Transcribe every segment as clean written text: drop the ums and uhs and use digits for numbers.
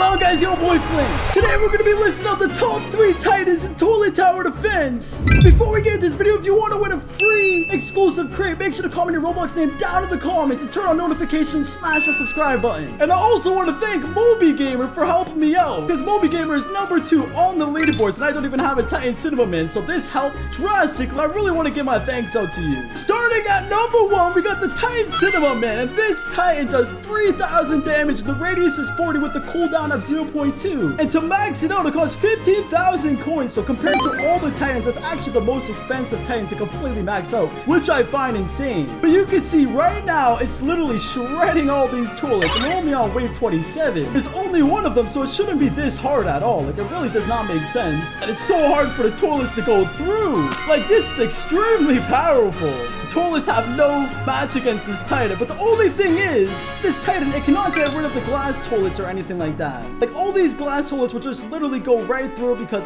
on, guys? Your boy Flynn. Today we're going to be listing out the top 3 Titans in Toilet Tower Defense. Before we get into this video, if you want to win a free exclusive crate, make sure to comment your Roblox name down in the comments and turn on notifications, smash the subscribe button. And I also want to thank Moby Gamer for helping me out, because Moby Gamer is number 2 on the leaderboards and I don't even have a Titan Cinema Man, so this helped drastically. I really want to give my thanks out to you. Starting at number 1, we got the Titan Cinema Man, and this Titan does 3,000 damage. The radius is 40 with a cooldown of 0.2, and to max it out it costs 15,000 coins. So compared to all the Titans, that's actually the most expensive Titan to completely max out, which I find insane. But you can see right now it's literally shredding all these toilets, and we're only on wave 27. There's only one of them, so it shouldn't be this hard at all. Like, it really does not make sense, and it's so hard for the toilets to go through. Like, this is extremely powerful. Toilets have no match against this Titan, but the only thing is, this Titan, it cannot get rid of the glass toilets or anything like that. Like, all these glass toilets will just literally go right through because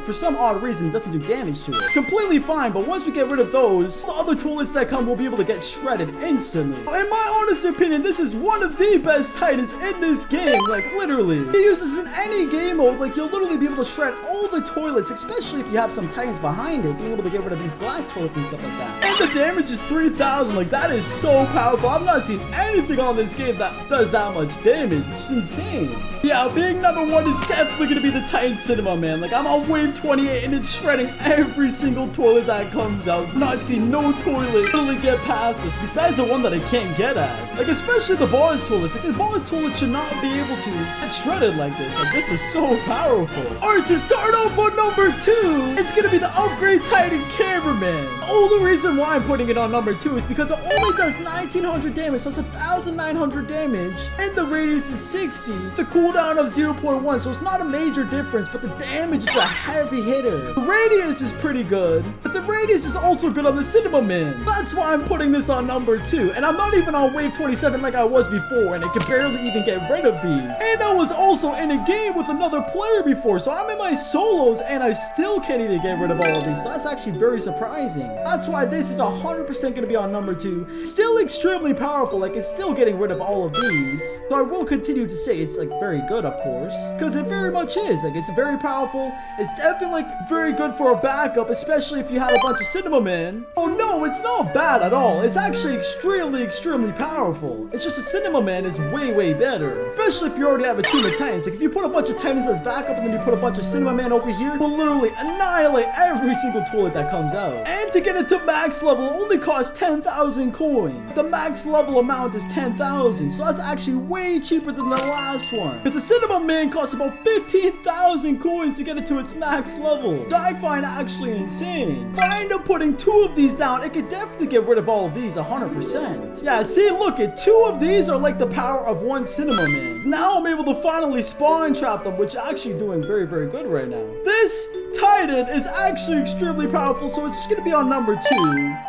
for some odd reason, it doesn't do damage to it. It's completely fine, but once we get rid of those, the other toilets that come will be able to get shredded instantly. In my honest opinion, this is one of the best Titans in this game. Like, literally. You use this in any game mode, like, you'll literally be able to shred all the toilets, especially if you have some Titans behind it, being able to get rid of these glass toilets and stuff like that. And the damage is 3,000. Like, that is so powerful. I've not seen anything on this game that does that much damage, which is insane. Yeah, being number 1 is definitely gonna be the Titan Cinema Man. Like, I'm on wave 28 and it's shredding every single toilet that comes out. I've not seen no toilet really get past this, besides the one that I can't get at. Like, especially the boss toilets. Like, the boss toilets should not be able to get shredded like this. Like, this is so powerful. Alright, to start off on number 2, it's gonna be the Upgrade Titan Cameraman. The only reason why I'm putting it on number 2 is because it only does 1,900 damage, so it's 1,900 damage, and the radius is 60, the cooldown of 0.1, so it's not a major difference, but the damage is a heavy hitter. The radius is pretty good, but the radius is also good on the Cinema Man. That's why I'm putting this on number 2, and I'm not even on wave 27 like I was before, and I could barely even get rid of these. And I was also in a game with another player before, so I'm in my solos, and I still can't even get rid of all of these, so that's actually very surprising. That's why this is 100% going to be on number 2. Still extremely powerful, like, it's still getting rid of all of these. So I will continue to say it's, like, very good, of course, because it very much is. Like, it's very powerful. It's definitely, like, very good for a backup, especially if you have a bunch of Cinema Men. Oh, no, it's not bad at all. It's actually extremely powerful. It's just a Cinema Man is way better, especially if you already have a team of Titans. Like, if you put a bunch of Titans as backup and then you put a bunch of Cinema Man over here, will literally annihilate every single toilet that comes out. And to get it to max level, it only costs 10,000 coins. The max level amount is 10,000, so that's actually way cheaper than the last one, because the Cinema Man costs about 15,000 coins to get it to its max level, which I find actually insane. If I end up putting 2 of these down, it could definitely get rid of all of these 100%. Yeah, see, look, 2 of these are like the power of 1 Cinema Man. Now I'm able to finally spawn trap them, which is actually doing very good right now. This Titan is actually extremely powerful, so it's just gonna be on number 2.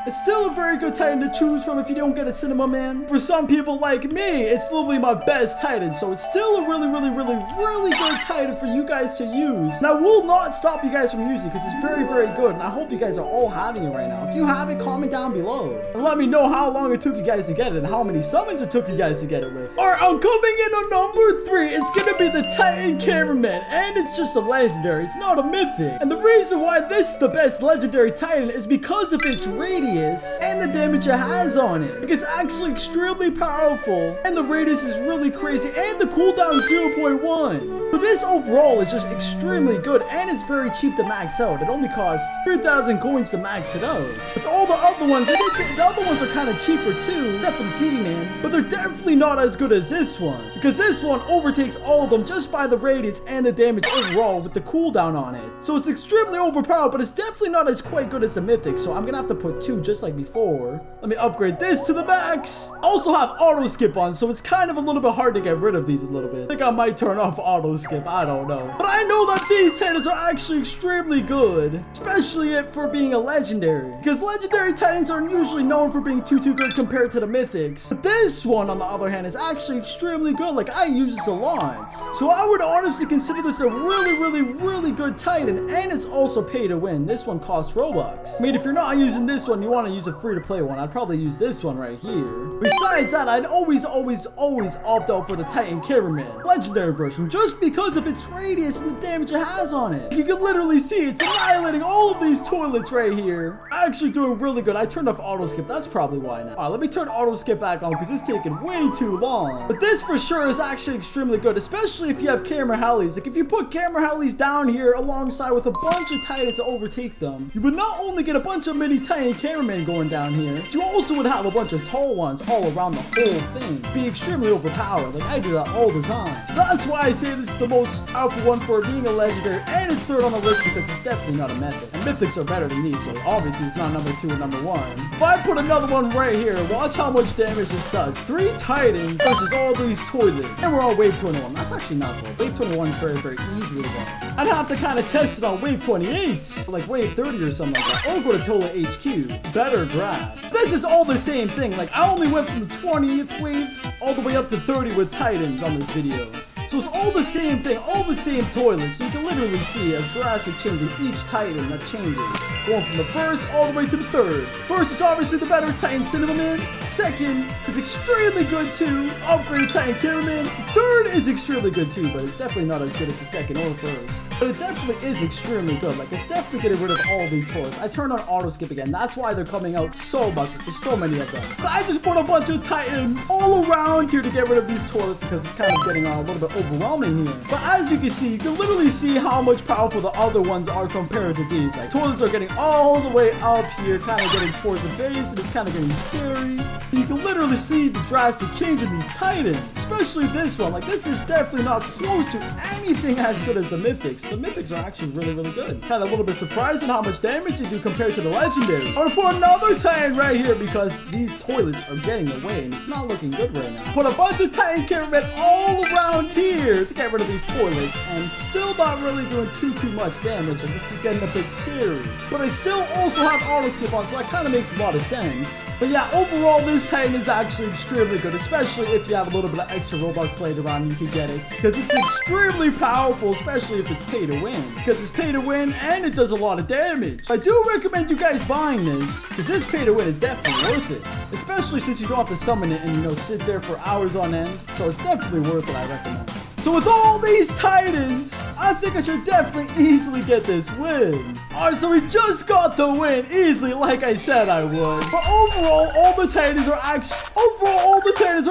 It's still a very good Titan to choose from if you don't get a Cinema Man. For some people like me, it's literally my best Titan, so it's still a really good Titan for you guys to use. And I will not stop you guys from using it, because it's very good, and I hope you guys are all having it right now. If you have it, comment down below and let me know how long it took you guys to get it and how many summons it took you guys to get it with. Alright, I'm coming in on number 3. It's gonna be the Titan Cameraman, and it's just a legendary. It's not a mythic. And the reason why this is the best legendary Titan is because of its radius and the damage it has on it. Like, it's actually extremely powerful, and the radius is really crazy, and the cooldown is 0.1. So this overall is just extremely good, and it's very cheap to max out. It only costs 3,000 coins to max it out. With all the other ones, the other ones are kind of cheaper too, except for the TV Man, but they're definitely not as good as this one, because this one overtakes all of them just by the radius and the damage overall with the cooldown on it. So it's extremely overpowered, but it's definitely not as quite good as the mythic, so I'm gonna have to put 2 just like before. Let me upgrade this to the max. I also have auto skip on, so it's kind of a little bit hard to get rid of these a little bit. I think I might turn off auto skip, I don't know. But I know that these Titans are actually extremely good, especially for being a legendary, because legendary Titans are usually known for being too good compared to the mythics. But this one, on the other hand, is actually extremely good. Like, I guy uses a lot. So I would honestly consider this a really good Titan, and it's also pay to win. This one costs Robux. I mean, if you're not using this one, you want to use a free-to-play one, I'd probably use this one right here. Besides that, I'd always opt out for the Titan Cameraman legendary version, just because of its radius and the damage it has on it. You can literally see it's annihilating all of these toilets right here. Actually doing really good. I turned off auto skip, that's probably why now. Alright, let me turn auto skip back on because it's taking way too long. But this for sure is actually extremely good, especially if you have camera helis. Like if you put camera helis down here alongside with a bunch of Titans to overtake them, you would not only get a bunch of mini Titan cameramen going down here, but you also would have a bunch of tall ones all around the whole thing. Be extremely overpowered. Like I do that all the time. So that's why I say this is the most powerful one for being a legendary, and it's third on the list because it's definitely not a mythic. And mythics are better than these, so obviously it's not number 2 or number 1. If I put another one right here, watch how much damage this does. 3 Titans versus all these toilets. And we're on wave 21. That's actually not so. Wave 21 is very easily won. I'd have to kind of test it on wave 28, like wave 30 or something like that. Or go to Toilet HQ. Better graph. This is all the same thing. Like I only went from the 20th wave all the way up to 30 with Titans on this video. So it's all the same thing, all the same toilets. So you can literally see a drastic change in each Titan that changes. Going from the first all the way to the third. First is obviously the better Titan Cinnamon. Second is extremely good too. Upgrade Titan Cameraman. Third is extremely good too, but it's definitely not as good as the second or first. But it definitely is extremely good. Like it's definitely getting rid of all these toilets. I turned on auto skip again. That's why they're coming out so much. There's so many of them. But I just put a bunch of Titans all around here to get rid of these toilets because it's kind of getting a little bit overwhelming here. But as you can see, you can literally see how much powerful the other ones are compared to these. Like toilets are getting all the way up here, kind of getting towards the base, and it's kind of getting scary. You can literally see the drastic change in these Titans, especially this one. Like this is definitely not close to anything as good as the mythics. The mythics are actually really good. Kind of a little bit surprising how much damage they do compared to the legendary. I'm gonna put another Titan right here because these toilets are getting away and it's not looking good right now. Put a bunch of Titan cameramen all around here to get rid of these toilets, and still not really doing too much damage. Like this is getting a bit scary. But I still also have auto skip on, so that kind of makes a lot of sense. But yeah, overall this Titan is actually extremely good, especially if you have a little bit of extra Robux later on, you can get it. Because it's extremely powerful, especially if it's pay to win. Because it's pay to win and it does a lot of damage. I do recommend you guys buying this, because this pay to win is definitely worth it. Especially since you don't have to summon it and, you know, sit there for hours on end. So it's definitely worth it, I recommend. So with all these Titans, I think I should definitely easily get this win. Alright, so we just got the win easily, like I said I would. But overall, all the Titans are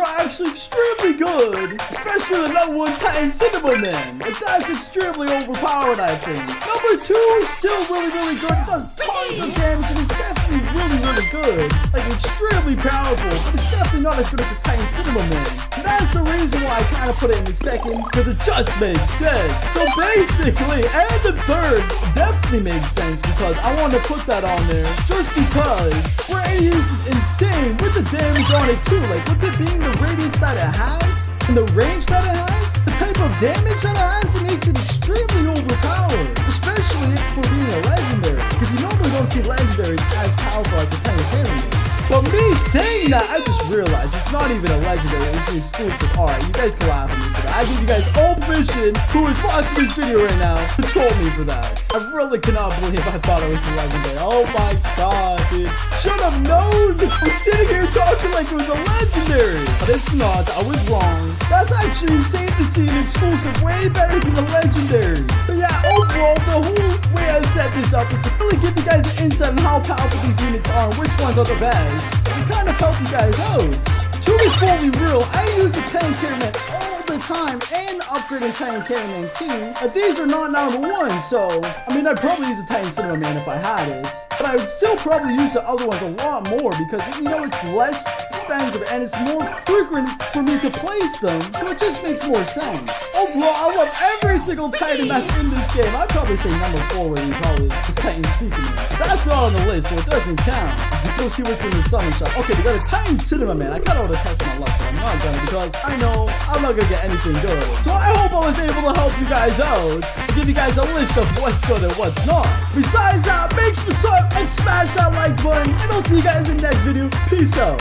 actually extremely good. Especially the number 1 Titan Cinnamon Man. Like that's extremely overpowered, I think. Number 2 is still really good. It does tons of damage and it's definitely really good. Like extremely powerful, but it's definitely not as good as the Titan Cinnamon Man. And that's the reason why I kind of put it in the second, because it just makes sense. So basically, and the third definitely makes sense because I wanted to put that on there just because radius is insane with the damage on it too. Like with it being the radius that it has and the range that it has, the type of damage that it has, it makes it extremely overpowered, especially for being a legendary, because you normally don't see legendaries as powerful as a Titan Cameraman. But me saying that, I just realized it's not even a legendary, it's an exclusive. Alright, you guys can laugh at me for that. I give you guys all permission who is watching this video right now to troll me for that. I really cannot believe I thought it was a legendary. Oh my god, dude. Should have known. I'm sitting here talking like it was a legendary. But it's not. I was wrong. That's actually insane to see an exclusive way better than the legendary. So yeah, overall, the whole way I set this up is to really give you guys an insight on how powerful these units are and which ones are the best. And kind of help you guys out. To be fully real, I use a Titan Cameraman all the time and upgrading Titan Cameraman too. But these are not number 1, so I mean I'd probably use a Titan Cinnamon Man if I had it. But I would still probably use the other ones a lot more because, you know, it's less expensive and it's more frequent for me to place them, so it just makes more sense. Overall, I love every single Titan that's in this game. I'd probably say number 4 where you probably is Titan speaking. That's not on the list, so it doesn't count. We'll see what's in the summon shop. Okay, we got a Titan Cinnamon Man. I kind of want to test my luck, but I'm not gonna because I know I'm not gonna get anything good. So I hope I was able to help you guys out, give you guys a list of what's good and what's not. Besides that, make sure to sub and smash that like button, and I'll see you guys in the next video. Peace out.